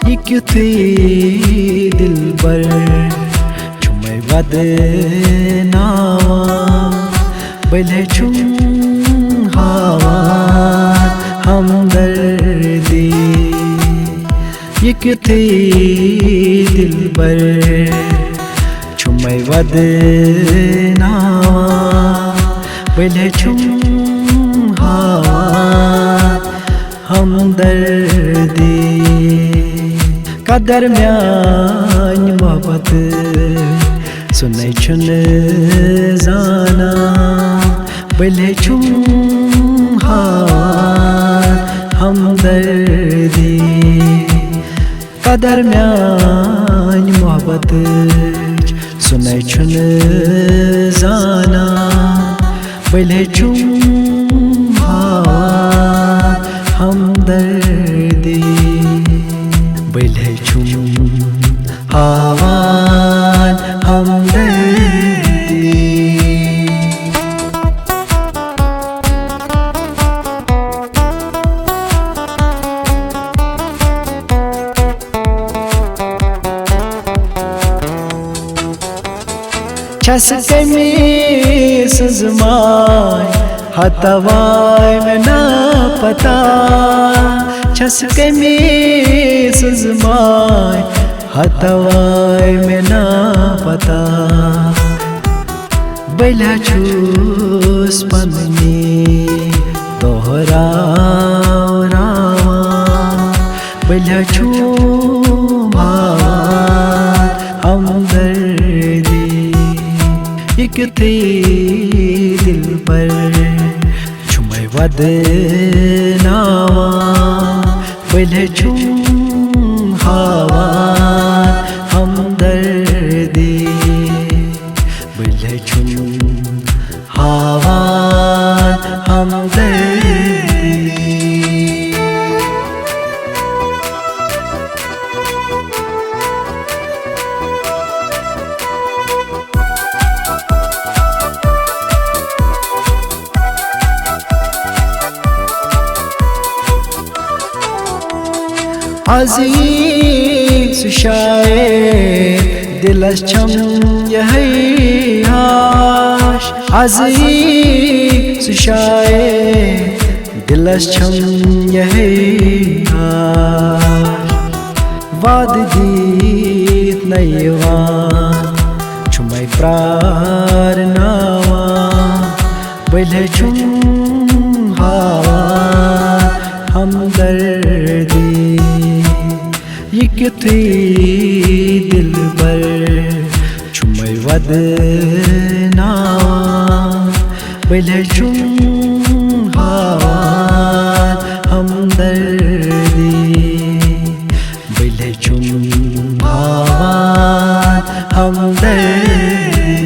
युथै दिलबर छुमै वदनावा ballet छुम हावा हमदर्दी युथै दिलबर छुमै वदनावा ballet छुम हावा हमदर्दी कदर म्यान मोहब्बत सुनै छुन जाना बैले छुम हावा हमदर्दी कदर म्यान मोहब्बत सुनै छुन जाना बैले छुम हावा हमदर्दी बैले छुम हावा हमदर्दी छसके में सजमाय हतवाय में ना पता छसके में सजमाय हतवाय में ना पता बैला छूस पन्नी तोहरा रावा बैला छू भावा हमदर्दी युथै दिलबर छुमै वदनावा बैले छुम हावा हमदर्दी बैले छुम हावा हमदर्दी अज़ीज़ शायर दिलस छम यही आश अज़ीज़ शायर दिलस छम यही आश वाद दीत नयवान छुमै प्रार्थनावा बैले छुम हावा हमदर्दी युथै दिलबर छुमै वदनावा बैले छुम हावा हमदर्दी बैले छुम हावा हमदर्दी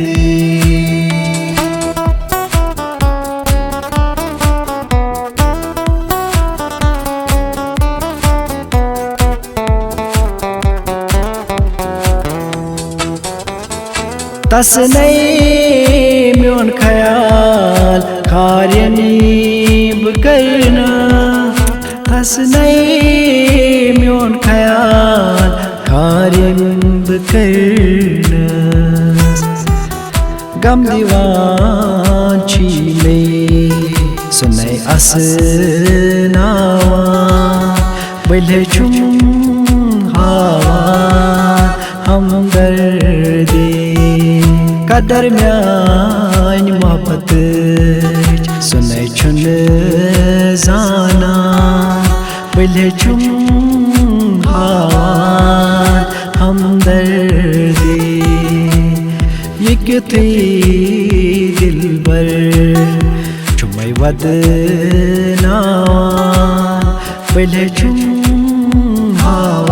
तसनै म्योन ख्याल खार्यनी बकरना तसनै म्योन ख्याल खार्यन बकरना गम दीवान छीले सुनै असनावा बैले छुम हावा हमदर्दी कदर म्यान मोहब्बत सुनै छुन जाना बैले छुम हावा हमदर्दी युथै दिलबर छुमै वदनावा बैले छुम हावा